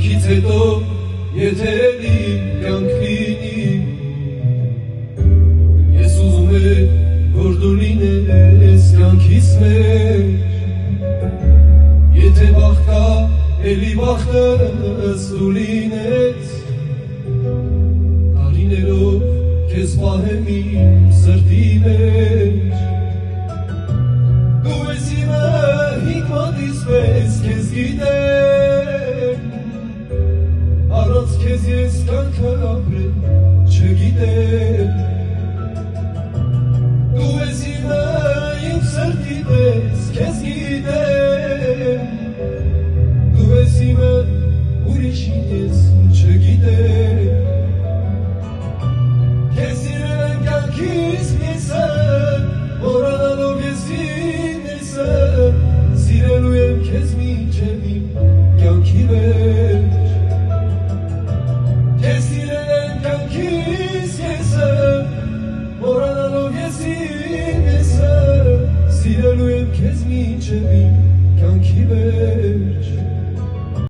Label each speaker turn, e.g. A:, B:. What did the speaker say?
A: Կյանքից հետո եթե էլի կյանք լինի ես ուզում եմ որ դու լինես կյանքիս մեջ եթե բախտ կա էլի բախտս դու լինես տարիներով քեզ պահեմ իմ սրտի մեջ դու ես իմը հիկմատիս պես քեզ գիտեմ առանց քեզ ես կյանքը ապրել չգիտեմ դու ես իմը իմ սրտի պես քեզ գիտեմ դու ես իմը ուրիշին ես չգիտեմ քեզ սիրել կյանքիս միսը մոռանալով ես իմ նեսը սիրելու եմ քեզ մինչև իմ կյանքի վերջ քեզ սիրել եմ կյանքիս եսը մոռանալով ես իմ նեսը սիրելու եմ քեզ մինչև իմ կյանքի վերջ